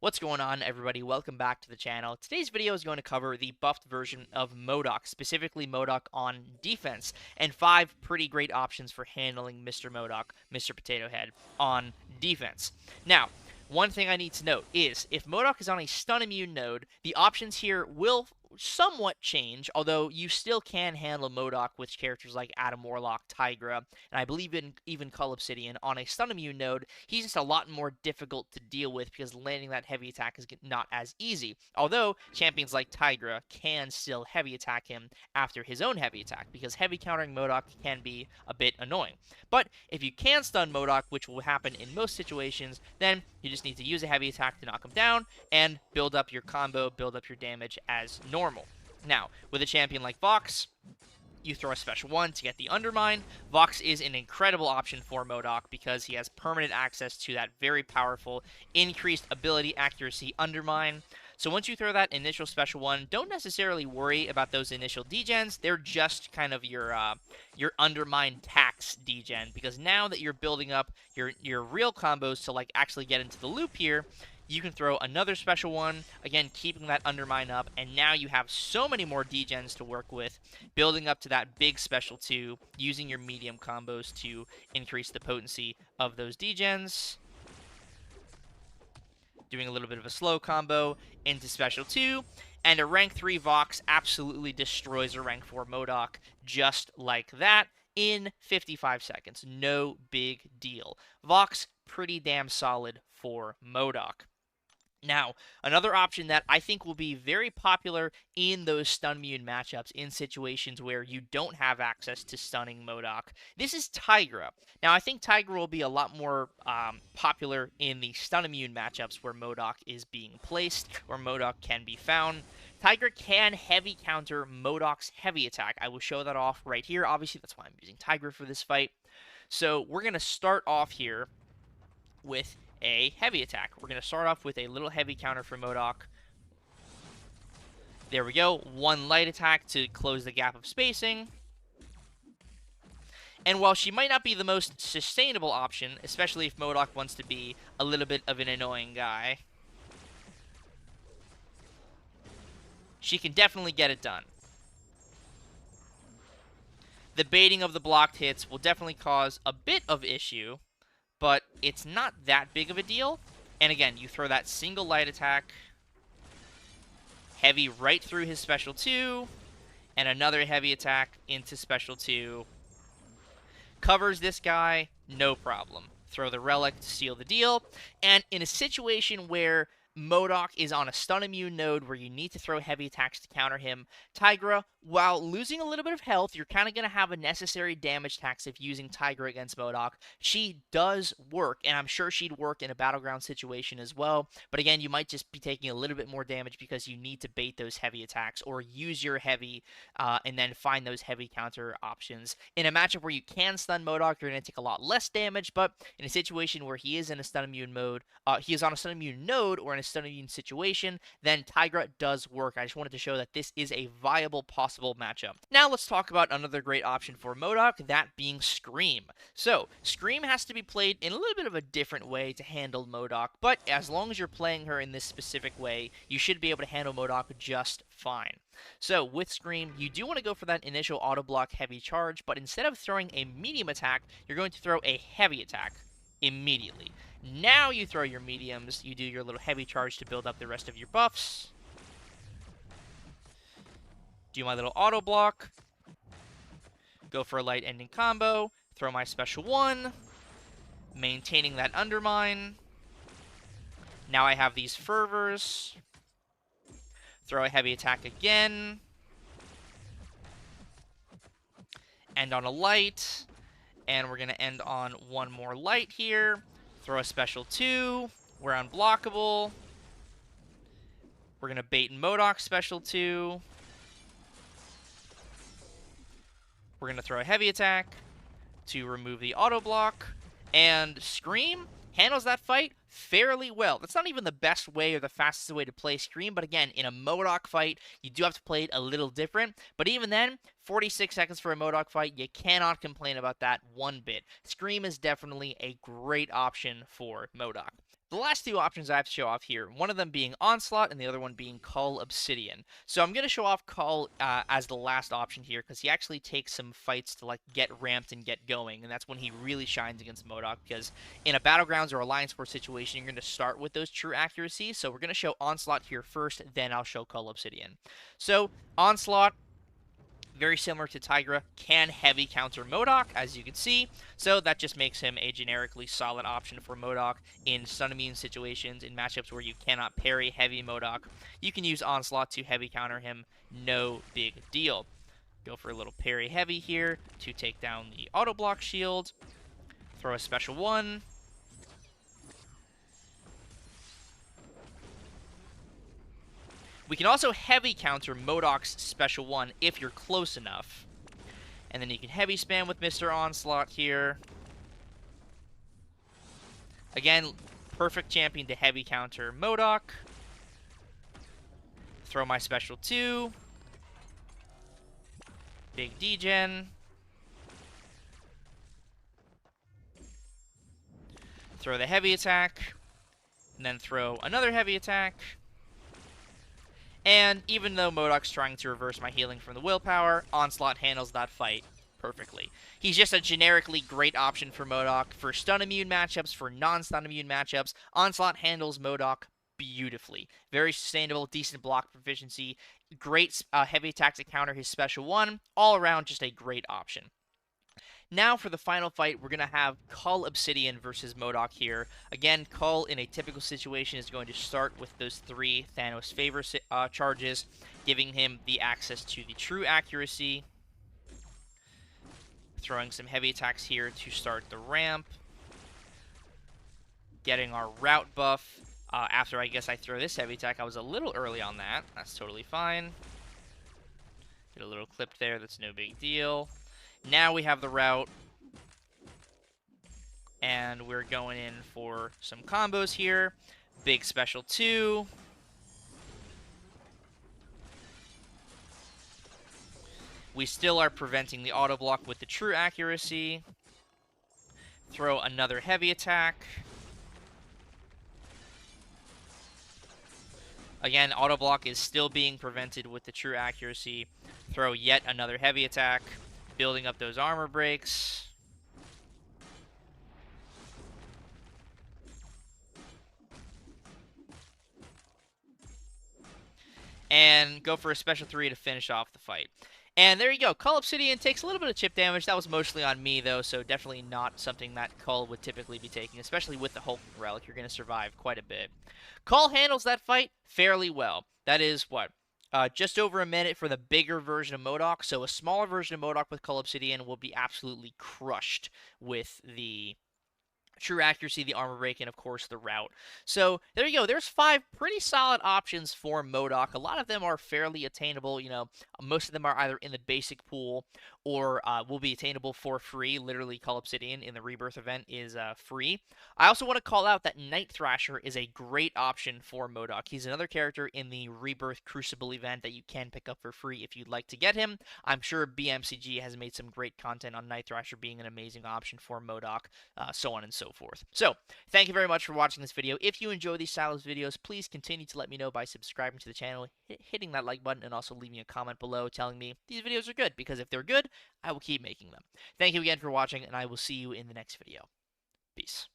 What's going on, everybody? Welcome back to the channel. Today's video is going to cover the buffed version of Modok, specifically Modok on defense, and 5 pretty great options for handling Mr. Modok, Mr. Potato Head, on defense. Now, one thing I need to note is, if Modok is on a stun immune node, the options here will somewhat change, although you still can handle Modok with characters like Adam Warlock, Tigra, and I believe even Cull Obsidian on a stun immune node. He's just a lot more difficult to deal with because landing that heavy attack is not as easy. Although champions like Tigra can still heavy attack him after his own heavy attack, because heavy countering Modok can be a bit annoying. But if you can stun Modok, which will happen in most situations, then you just need to use a heavy attack to knock him down and build up your combo, build up your damage as normal. Now, with a champion like Vox, you throw a special one to get the Undermine. Vox is an incredible option for Modok because he has permanent access to that very powerful increased ability accuracy Undermine. So once you throw that initial special one, don't necessarily worry about those initial degens. They're just kind of your Undermine tax degen, because now that you're building up your real combos to like actually get into the loop here, you can throw another special one, again, keeping that Undermine up, and now you have so many more degens to work with, building up to that big special 2, using your medium combos to increase the potency of those degens. Doing a little bit of a slow combo into special 2, and a rank 3 Vox absolutely destroys a rank 4 Modok just like that in 55 seconds. No big deal. Vox, pretty damn solid for Modok. Now, another option that I think will be very popular in those stun immune matchups in situations where you don't have access to stunning Modok, this is Tigra. Now, I think Tigra will be a lot more popular in the stun immune matchups where Modok is being placed, or Modok can be found. Tigra can heavy counter Modok's heavy attack. I will show that off right here. Obviously, that's why I'm using Tigra for this fight. So we're going to start off here with a heavy attack. We're going to start off with a little heavy counter for Modok. There we go. One light attack to close the gap of spacing. And while she might not be the most sustainable option, especially if Modok wants to be a little bit of an annoying guy, she can definitely get it done. The baiting of the blocked hits will definitely cause a bit of issue, but it's not that big of a deal. And again, you throw that single light attack, heavy right through his special 2, and another heavy attack into special 2. Covers this guy, no problem. Throw the relic to seal the deal. And in a situation where Modok is on a stun immune node where you need to throw heavy attacks to counter him, Tigra, while losing a little bit of health, you're kind of going to have a necessary damage tax if using Tigra against Modok. She does work, and I'm sure she'd work in a battleground situation as well. But again, you might just be taking a little bit more damage because you need to bait those heavy attacks or use your heavy and then find those heavy counter options. In a matchup where you can stun Modok, you're going to take a lot less damage, but in a situation where he is in a stun immune mode, he is on a stun immune node or in a stun immune situation, then Tigra does work. I just wanted to show that this is a viable possible matchup. Now let's talk about another great option for Modok, that being Scream. So, Scream has to be played in a little bit of a different way to handle Modok, but as long as you're playing her in this specific way, you should be able to handle Modok just fine. So, with Scream, you do want to go for that initial auto block heavy charge, but instead of throwing a medium attack, you're going to throw a heavy attack immediately. Now you throw your mediums, you do your little heavy charge to build up the rest of your buffs. Do my little auto block. Go for a light ending combo. Throw my special one. Maintaining that Undermine. Now I have these fervors. Throw a heavy attack again. End on a light. And we're going to end on one more light here. Throw a special 2. We're unblockable. We're going to bait Modok special 2. We're going to throw a heavy attack to remove the auto block. And Scream handles that fight fairly well. That's not even the best way or the fastest way to play Scream, but again, in a Modok fight, you do have to play it a little different. But even then, 46 seconds for a Modok fight, you cannot complain about that one bit. Scream is definitely a great option for Modok. The last two options I have to show off here, one of them being Onslaught and the other one being Cull Obsidian. So I'm going to show off Cull as the last option here because he actually takes some fights to like get ramped and get going, and that's when he really shines against Modok, because in a Battlegrounds or Alliance Force situation, you're going to start with those true accuracy. So we're going to show Onslaught here first, then I'll show Cull Obsidian. So Onslaught, very similar to Tigra, can heavy counter Modok, as you can see, so that just makes him a generically solid option for Modok in stun immune situations, in matchups where you cannot parry heavy Modok. You can use Onslaught to heavy counter him, no big deal. Go for a little parry heavy here to take down the auto block shield, throw a special one. We can also heavy counter Modok's special one if you're close enough. And then you can heavy spam with Mr. Onslaught here. Again, perfect champion to heavy counter Modok. Throw my special 2. Big degen. Throw the heavy attack. And then throw another heavy attack. And even though Modok's trying to reverse my healing from the willpower, Onslaught handles that fight perfectly. He's just a generically great option for Modok. For stun immune matchups, for non-stun immune matchups, Onslaught handles Modok beautifully. Very sustainable, decent block proficiency, great heavy attack to counter his special one. All around, just a great option. Now for the final fight, we're going to have Cull Obsidian versus Modok here. Again, Cull in a typical situation is going to start with those 3 Thanos favor charges, giving him the access to the true accuracy. Throwing some heavy attacks here to start the ramp. Getting our route buff. After I guess I throw this heavy attack, I was a little early on that. That's totally fine. Get a little clip there, that's no big deal. Now we have the route, and we're going in for some combos here. Big special 2. We still are preventing the auto block with the true accuracy. Throw another heavy attack. Again, auto block is still being prevented with the true accuracy. Throw yet another heavy attack. Building up those armor breaks. And go for a special 3 to finish off the fight. And there you go. Cull Obsidian takes a little bit of chip damage. That was mostly on me, though, so definitely not something that Cull would typically be taking, especially with the Hulk Relic. You're going to survive quite a bit. Cull handles that fight fairly well. That is, what? Just over a minute for the bigger version of Modok. So a smaller version of Modok with Cull Obsidian will be absolutely crushed with the true accuracy, the armor break, and of course the route. So there you go. There's 5 pretty solid options for Modok. A lot of them are fairly attainable. You know, most of them are either in the basic pool or will be attainable for free. Literally, Cull Obsidian in the Rebirth event is free. I also want to call out that Night Thrasher is a great option for Modok. He's another character in the Rebirth Crucible event that you can pick up for free if you'd like to get him. I'm sure BMCG has made some great content on Night Thrasher being an amazing option for Modok, so on and so forth. So, thank you very much for watching this video. If you enjoy these style of videos, please continue to let me know by subscribing to the channel, hitting that like button, and also leaving a comment below telling me these videos are good, because if they're good, I will keep making them. Thank you again for watching, and I will see you in the next video. Peace.